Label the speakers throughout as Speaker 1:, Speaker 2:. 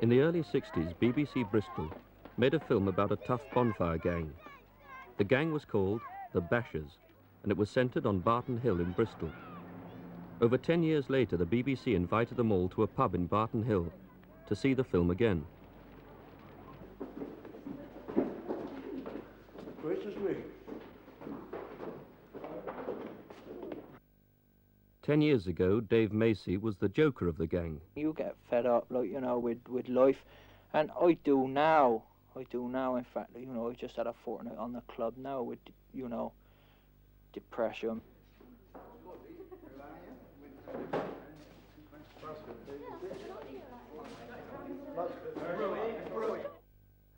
Speaker 1: In the early 60s, BBC Bristol made a film about a tough bonfire gang. The gang was called the Bashers, and it was centred on Barton Hill in Bristol. Over 10 years later, the BBC invited them all to a pub in Barton Hill to see the film again.
Speaker 2: Gracious me.
Speaker 1: 10 years ago, Dave Macy was the joker of the gang.
Speaker 3: You get fed up, like, you know, with life, and I do now. In fact, you know, I just had a fortnight on the club now with, you know, depression.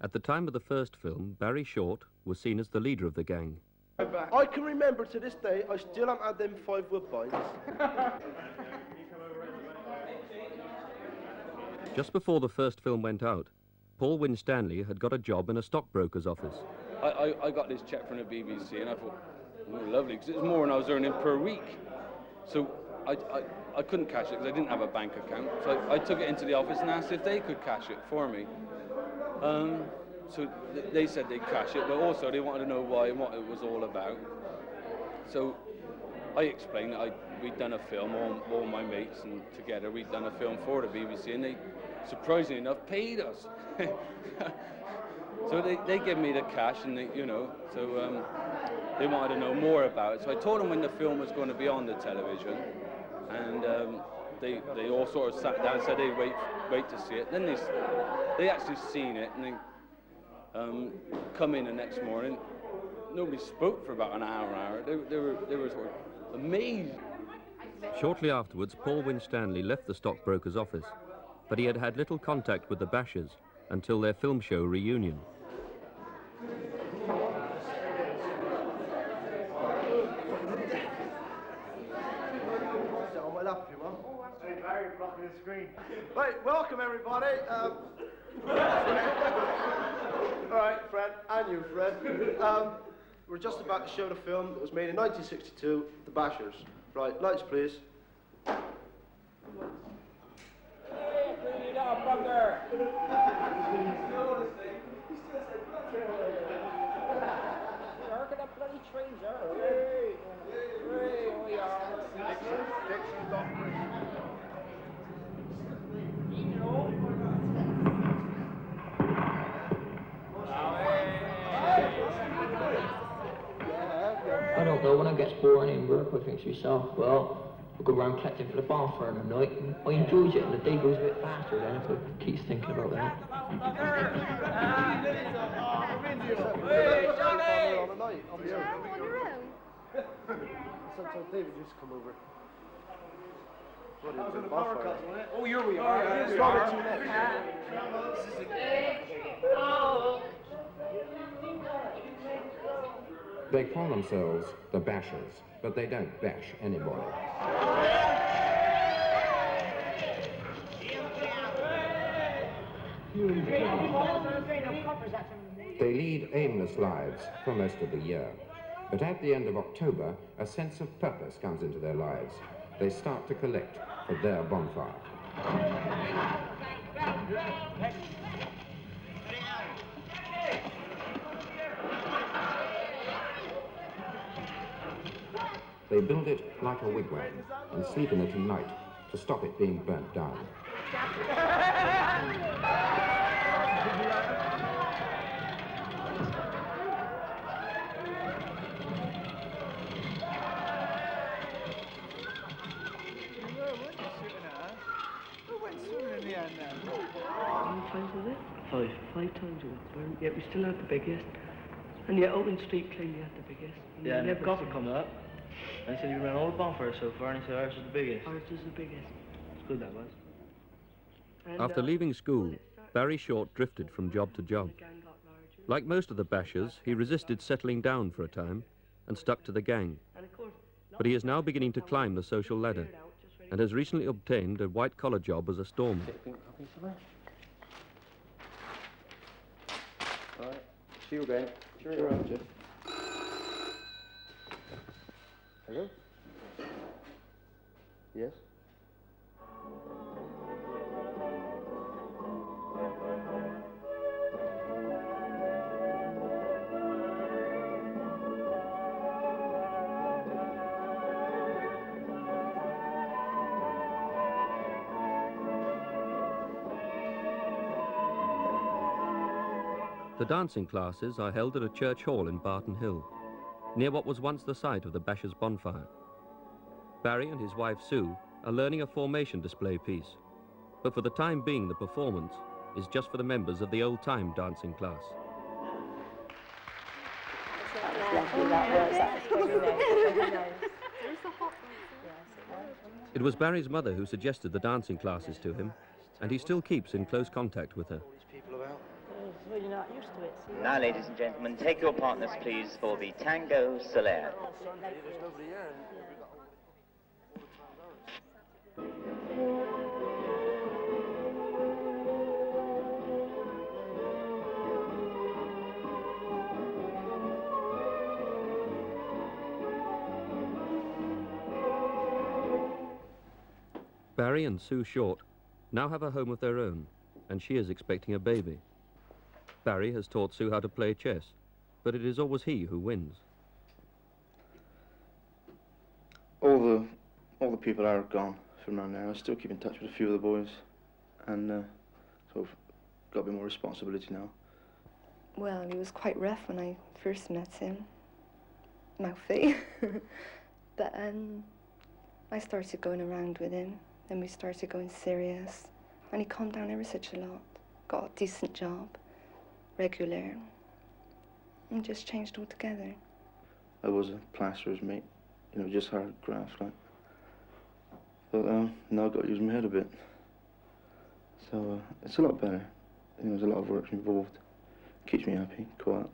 Speaker 1: At the time of the first film, Barry Short was seen as the leader of the gang.
Speaker 2: I can remember to this day, I still haven't had them 5 Woodbines.
Speaker 1: Just before the first film went out, Paul Winstanley had got a job in a stockbroker's office.
Speaker 4: I got this check from the BBC and I thought, oh, lovely, because it was more than I was earning per week. So I couldn't cash it because I didn't have a bank account. So I took it into the office and asked if they could cash it for me. So they said they'd cash it, but also they wanted to know why and what it was all about. So I explained that we'd done a film, all my mates, and together we'd done a film for the BBC, and they, surprisingly enough, paid us. So they gave me the cash, and they, you know, so they wanted to know more about it. So I told them when the film was going to be on the television, and they all sort of sat down and said they'd wait to see it. Then they actually seen it, and they come in the next morning. Nobody spoke for about an hour. They were sort of amazed.
Speaker 1: Shortly afterwards, Paul Winstanley left the stockbroker's office, but he had had little contact with the Bashers until their film show reunion.
Speaker 2: Right, welcome everybody. All right, Fred, and you, Fred. We're just about to show the film that was made in 1962, The Bashers. Right, lights, please.
Speaker 3: Hey, clean it up, brother. Look at the bloody trees there. Hey, we are.
Speaker 2: Dixon, Dockery.
Speaker 5: I don't know, when I get bored in work, I think to myself, well, I'll go around collecting for the bonfire in the night, and I enjoy it, and the day goes a bit faster then if I keep thinking about that.
Speaker 2: Sometimes David used to come over.
Speaker 3: Oh, here we are.
Speaker 6: They call themselves the Bashers, but they don't bash anybody. They lead aimless lives for most of the year, but at the end of October, a sense of purpose comes into their lives. They start to collect for their bonfire. They build it like a wigwam and sleep in it at night to stop it being burnt down.
Speaker 7: How many times was it? Five times we went. Yet we still had the biggest. And yet Owen Street claimed he had the biggest.
Speaker 8: Yeah, and never Goffin come up and said he ran all the bonfires so far, and he said ours was the biggest.
Speaker 7: Ours was the biggest.
Speaker 8: It's good, that was.
Speaker 7: And,
Speaker 1: After leaving school, Barry Short drifted from job to job. Like most of the Bashers, he resisted settling down for a time and stuck to the gang. But he is now beginning to climb the social ladder and has recently obtained a white-collar job as a storeman.
Speaker 4: All right, see you again.
Speaker 2: Sure, Roger.
Speaker 4: Hello? Yes?
Speaker 1: The dancing classes are held at a church hall in Barton Hill, near what was once the site of the Bashers' bonfire. Barry and his wife Sue are learning a formation display piece, but for the time being the performance is just for the members of the old-time dancing class. It was Barry's mother who suggested the dancing classes to him, and he still keeps in close contact with her.
Speaker 9: Well, you're not used to it. See?
Speaker 10: Now, ladies and gentlemen, take your partners, please, for the Tango Solaire.
Speaker 1: Barry and Sue Short now have a home of their own, and she is expecting a baby. Barry has taught Sue how to play chess, but it is always he who wins.
Speaker 11: All the people are gone from around there. I still keep in touch with a few of the boys, and so I've got a bit more responsibility now.
Speaker 12: Well, he was quite rough when I first met him, mouthy. But I started going around with him, then we started going serious, and he calmed down ever such a lot. Got a decent job, regular, and just changed altogether.
Speaker 11: I was a plasterer's mate, you know, just hard graft, like. But now I've got to use my head a bit. So it's a lot better. You know, there's a lot of work involved. Keeps me happy, quiet.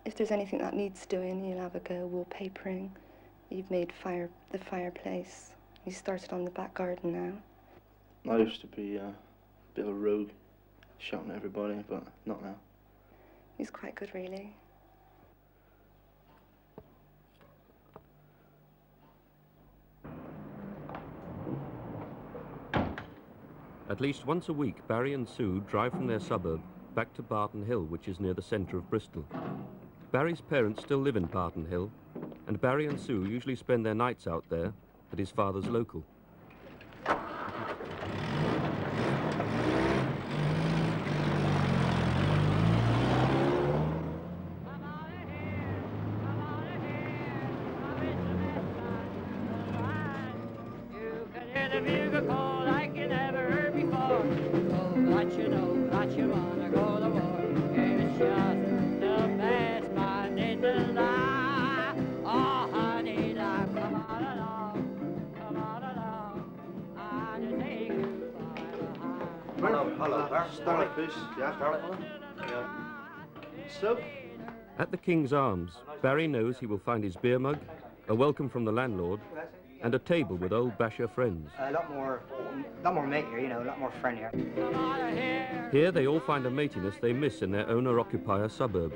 Speaker 12: If there's anything that needs doing, he'll have a go. Wallpapering. You've made the fireplace. He started on the back garden now.
Speaker 11: I used to be a bit of a rogue, shouting at everybody, but not now.
Speaker 12: He's quite good, really.
Speaker 1: At least once a week, Barry and Sue drive from their suburb back to Barton Hill, which is near the centre of Bristol. Barry's parents still live in Barton Hill, and Barry and Sue usually spend their nights out there at his father's local.
Speaker 2: Hello there. Starlight, please. Yeah, Starlight. Yeah. So?
Speaker 1: At the King's Arms, Barry knows he will find his beer mug, a welcome from the landlord, and a table with old Basher friends.
Speaker 13: A lot more matey, you know, a lot more friendlier.
Speaker 1: Here they all find a matiness they miss in their owner-occupier suburb.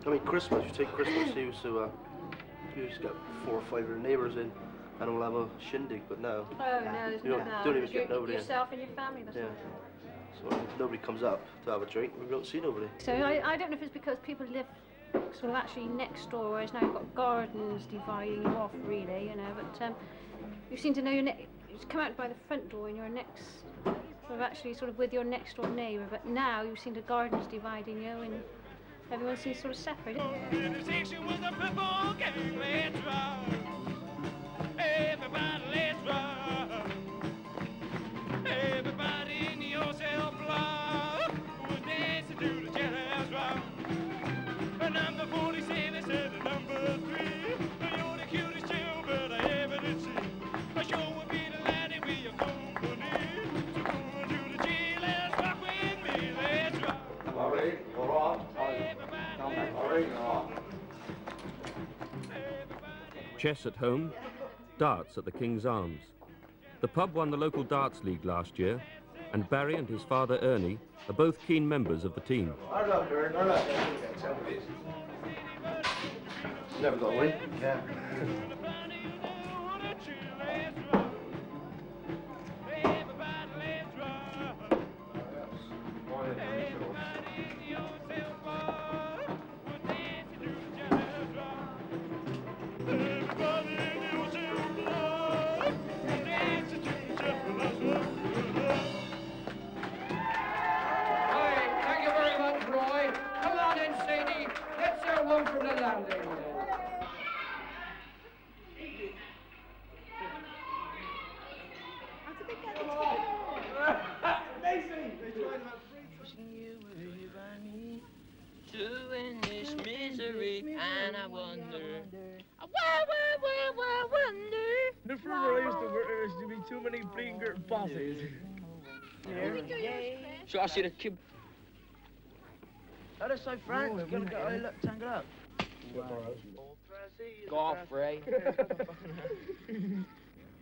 Speaker 2: I mean, Christmas, you take Christmas, you used to get 4 or 5 of your neighbours in and all have a shindig, but now...
Speaker 14: Oh, no, there's
Speaker 2: you
Speaker 14: not
Speaker 2: don't even get nobody
Speaker 14: yourself and your family, that's all.
Speaker 2: So if nobody comes up to have a drink, we don't see nobody.
Speaker 14: So I don't know if it's because people live sort of actually next door, whereas now you've got gardens dividing you off, really, you know, but you seem to know you come out by the front door and you're next, sort of actually sort of with your next door neighbour, but now you seem to gardens dividing you and everyone seems sort of separated.
Speaker 15: Everybody, let's rock. Everybody in yourself block. We're dancing to the jazz rock. And I'm the 47, said the number 3. You're the cutest jailbird I ever did see. I sure would be delighted with your company. So come on to the G, let's rock with me, let's rock. All right,
Speaker 1: Chess at home, darts at the King's Arms. The pub won the local darts league last year, and Barry and his father Ernie are both keen members of the team.
Speaker 2: Never got away. Yeah.
Speaker 5: life, and I wonder. I wonder.
Speaker 8: The first I used to work, there used to be too many bleeding good bosses.
Speaker 5: So I see the kid.
Speaker 9: Other side, Frank. You gotta get look, tangle up.
Speaker 5: Go off, Ray.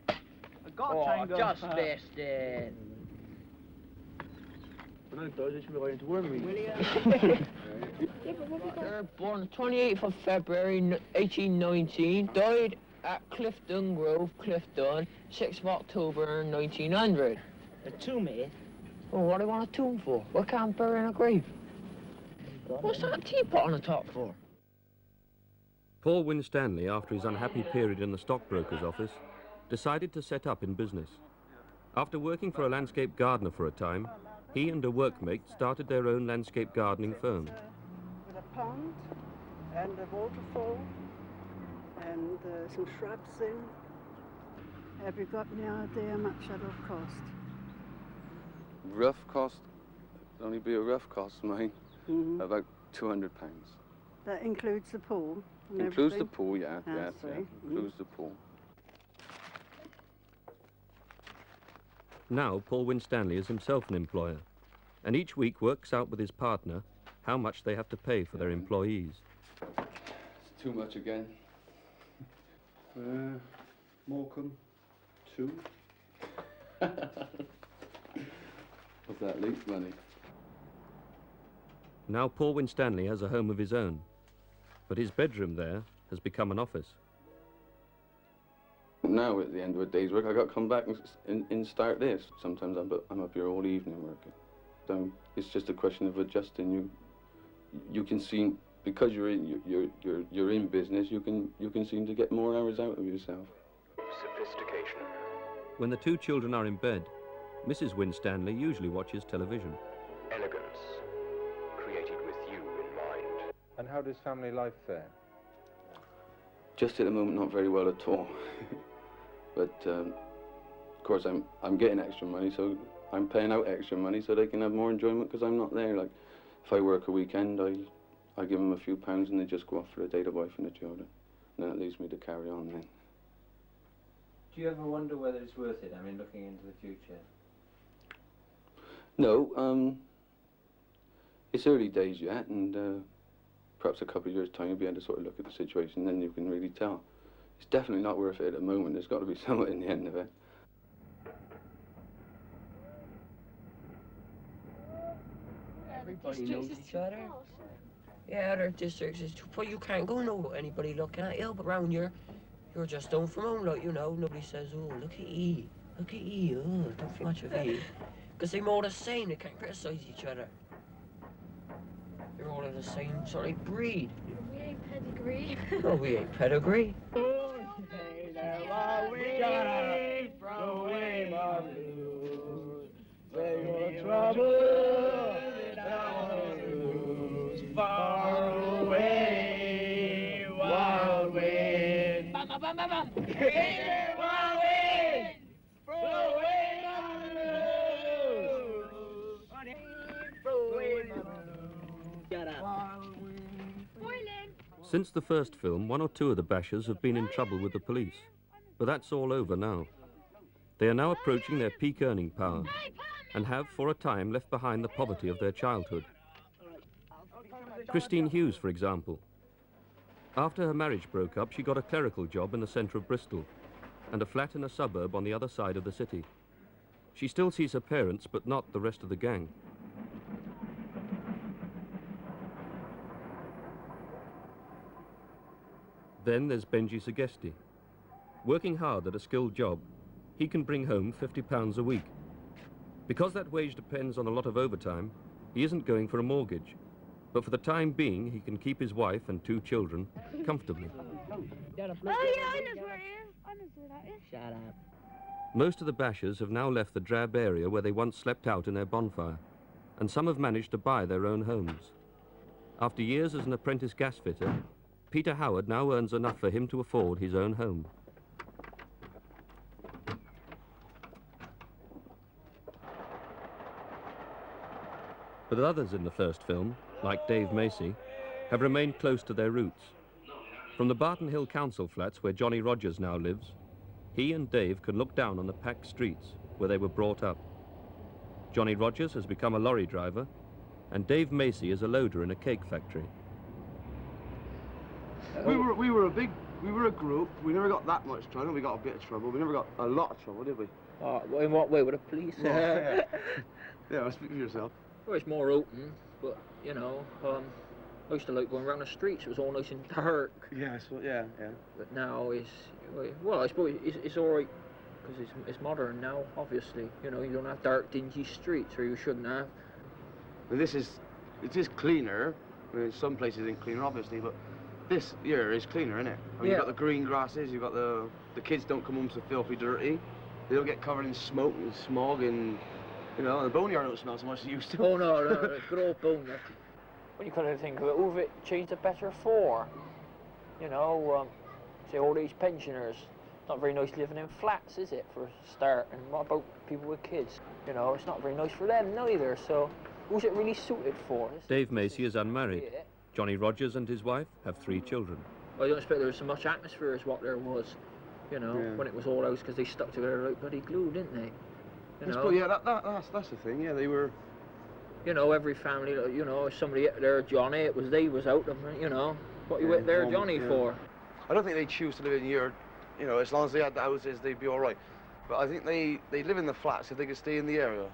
Speaker 9: I got
Speaker 5: Oh,
Speaker 9: tangle.
Speaker 5: just missed it.
Speaker 8: When I died, I should be going to worm me.
Speaker 5: Born 28th of February 1819, died at Clifton Grove, Clifton, 6th of October 1900.
Speaker 9: A tomb here.
Speaker 5: Oh, what do you want a tomb for? What can't bury in a grave? What's that teapot on the top for?
Speaker 1: Paul Winstanley, after his unhappy period in the stockbroker's office, decided to set up in business. After working for a landscape gardener for a time, he and a workmate started their own landscape gardening firm.
Speaker 16: With a pond and a waterfall and some shrubs in. Have you got any idea how much that'll cost?
Speaker 4: Rough cost, only be a rough cost, mine. About £200.
Speaker 16: That includes the pool and
Speaker 4: Includes
Speaker 16: everything?
Speaker 4: the pool, yeah,
Speaker 16: I
Speaker 4: yeah,
Speaker 16: see.
Speaker 4: includes the pool.
Speaker 1: Now Paul Winstanley is himself an employer, and each week works out with his partner how much they have to pay for their employees.
Speaker 4: It's too much again.
Speaker 11: Morecambe, 2.
Speaker 4: What's that, leak money?
Speaker 1: Now Paul Winstanley has a home of his own, but his bedroom there has become an office.
Speaker 4: Now, at the end of a day's work, I got to come back and start this. Sometimes I'm up here all evening working. So it's just a question of adjusting. You can see, because you're in business, you can seem to get more hours out of yourself.
Speaker 1: Sophistication. When the two children are in bed, Mrs. Winstanley usually watches television.
Speaker 17: Elegance, created with you in mind.
Speaker 6: And how does family life fare?
Speaker 4: Just at the moment, not very well at all. But of course, I'm getting extra money, so I'm paying out extra money so they can have more enjoyment because I'm not there. Like, if I work a weekend, I give them a few pounds and they just go off for a day, the wife and the children. And then it leaves me to carry on then.
Speaker 18: Do you ever wonder whether it's worth it? I mean, looking into the future.
Speaker 4: No, it's early days yet, and perhaps a couple of years' time you'll be able to sort of look at the situation, then you can really tell. It's definitely not worth it at the moment. There's got to be something in the end of it.
Speaker 5: Everybody knows each other. Yeah, other districts is too poor. You can't go no anybody looking at you, but round you're just home from home, like, you know. Nobody says, oh, look at E, oh, don't think much of E. Because they're all the same, they can't criticise each other. They're all of the same sort of breed.
Speaker 14: We ain't pedigree.
Speaker 5: Oh, we ain't pedigree.
Speaker 15: Far away, wild wind. Wild wind, blow away my blues. Blow away my blues. Shut up.
Speaker 1: Since the first film, one or two of the Bashers have been in trouble with the police, but that's all over now. They are now approaching their peak earning power and have, for a time, left behind the poverty of their childhood. Christine Hughes, for example. After her marriage broke up, she got a clerical job in the centre of Bristol and a flat in a suburb on the other side of the city. She still sees her parents, but not the rest of the gang. Then there's Benji Segesti. Working hard at a skilled job, he can bring home £50 a week. Because that wage depends on a lot of overtime, he isn't going for a mortgage. But for the time being, he can keep his wife and 2 children comfortably.
Speaker 14: Oh yeah, I know where it is. I know where that is.
Speaker 5: Shut up.
Speaker 1: Most of the Bashers have now left the drab area where they once slept out in their bonfire, and some have managed to buy their own homes. After years as an apprentice gas fitter, Peter Howard now earns enough for him to afford his own home. But others in the first film, like Dave Macy, have remained close to their roots. From the Barton Hill Council flats, where Johnny Rogers now lives, he and Dave can look down on the packed streets where they were brought up. Johnny Rogers has become a lorry driver, and Dave Macy is a loader in a cake factory.
Speaker 2: We were a group. We never got that much trouble. We got a bit of trouble. We never got a lot of trouble, did we?
Speaker 3: In what way? With the police?
Speaker 2: Yeah, well, speak for yourself.
Speaker 3: Well, it's more open, but, you know, I used to like going around the streets. It was all nice and dark.
Speaker 2: Yeah, yeah.
Speaker 3: But now it's, well, I suppose it's all right, because it's modern now, obviously. You know, you don't have dark, dingy streets, or you shouldn't have.
Speaker 2: And it is cleaner. I mean, some places ain't cleaner, obviously, but this here is cleaner, isn't it? I mean,
Speaker 3: Yeah.
Speaker 2: You've got the green grasses, you've got the kids don't come home so filthy dirty. They don't get covered in smoke and smog, and, you know, the boneyard don't smell so much as it used to.
Speaker 3: Oh, no, it's good old boneyard. When you kind of think of it, who have it changed the better for? You know, say all these pensioners. Not very nice living in flats, is it, for a start? And what about people with kids? You know, it's not very nice for them neither, so who's it really suited for?
Speaker 1: Dave Macy is unmarried. Johnny Rogers and his wife have 3 children.
Speaker 3: I don't expect there was so much atmosphere as what there was, you know, when it was all out, because they stuck together like bloody glue, didn't they? You know?
Speaker 2: Yeah, that's the thing, yeah, they were...
Speaker 3: You know, every family, you know, if somebody hit there, Johnny, they was out of, you know, what you hit there, Johnny, for?
Speaker 2: I don't think they choose to live in here, you know, as long as they had the houses, they'd be all right. But I think they live in the flats if they could stay in the area.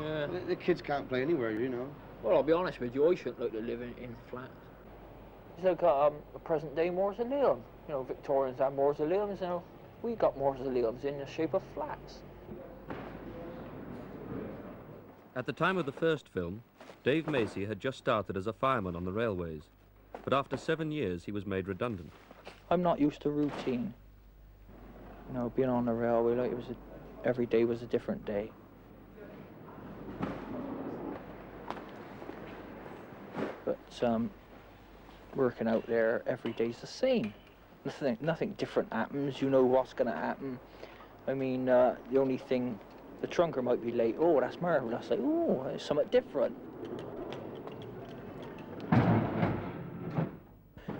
Speaker 3: Yeah.
Speaker 2: The kids can't play anywhere, you know.
Speaker 3: Well, I'll be honest with you, I shouldn't like to live in flats. It's like a present-day mausoleum. You know, Victorians had mausoleums, you know. We got mausoleums in the shape of flats.
Speaker 1: At the time of the first film, Dave Macy had just started as a fireman on the railways, but after 7 years he was made redundant.
Speaker 3: I'm not used to routine. You know, being on the railway, like every day was a different day. But working out there, every day's the same. Nothing different happens. You know what's going to happen. I mean, the only thing, the trunker might be late. Oh, that's marvelous. Like, oh, it's something different.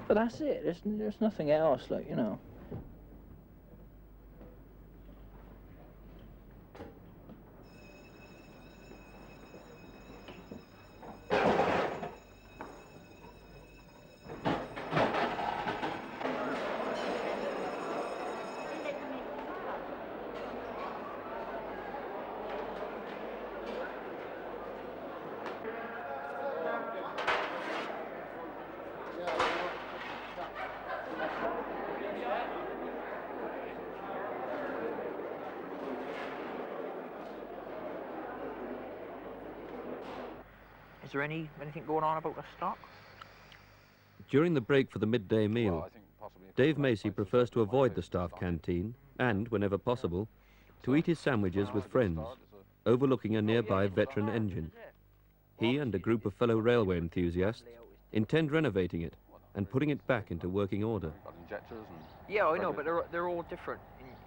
Speaker 3: But that's it. There's nothing else. Like, you know. Is there anything going on about the stock?
Speaker 1: During the break for the midday meal, Dave Macy prefers to avoid the staff canteen and, whenever possible, to eat his sandwiches with friends, overlooking a nearby veteran engine. He and a group of fellow railway enthusiasts intend renovating it and putting it back into working order.
Speaker 3: Yeah, I know, but they're all different,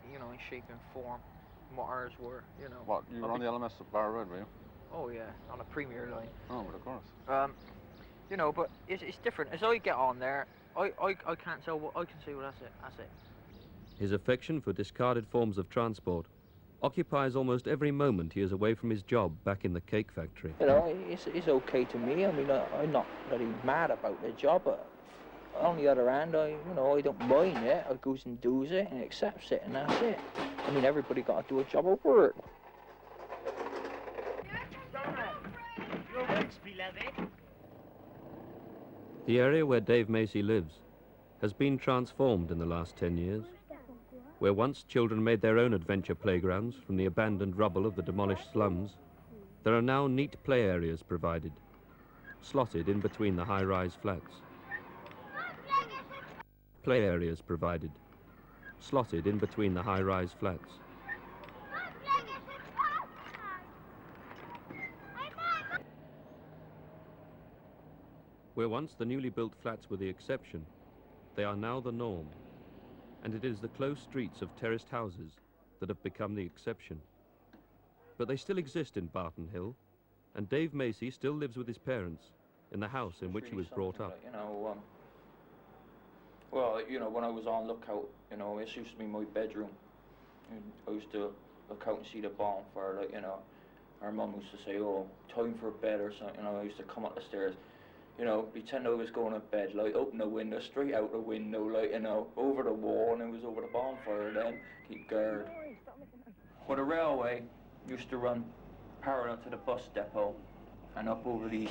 Speaker 3: in shape and form from what ours were, you know.
Speaker 4: What, you were on the LMS at Barrow Road, were you?
Speaker 3: Oh yeah, on a Premier line.
Speaker 4: Oh, but of course.
Speaker 3: You know, but it's different. As I get on there, I can't tell what I can see. Well, that's it.
Speaker 1: His affection for discarded forms of transport occupies almost every moment he is away from his job back in the cake factory.
Speaker 3: You know, it's okay to me. I mean, I'm not really mad about the job, but on the other hand, I don't mind it. I goes and does it and accepts it, and that's it. I mean, everybody got to do a job of work.
Speaker 1: The area where Dave Macy lives has been transformed in the last 10 years. Where once children made their own adventure playgrounds from the abandoned rubble of the demolished slums, there are now neat play areas provided, slotted in between the high-rise flats. Play areas provided, slotted in between the high-rise flats. Where once the newly built flats were the exception, they are now the norm, and it is the close streets of terraced houses that have become the exception. But they still exist in Barton Hill, and Dave Macy still lives with his parents, in the house in which he was brought up.
Speaker 3: You know, well, you know, when I was on lookout, you know, this used to be my bedroom. And I used to look out and see the bonfire, like, you know. Our mum used to say, oh, time for bed or something, you know. I used to come up the stairs, you know, pretend I was going to bed, like, open the window, straight out the window, like, you know, over the wall, and it was over the bonfire then, keep guard. Well, the railway used to run parallel to the bus depot and up over these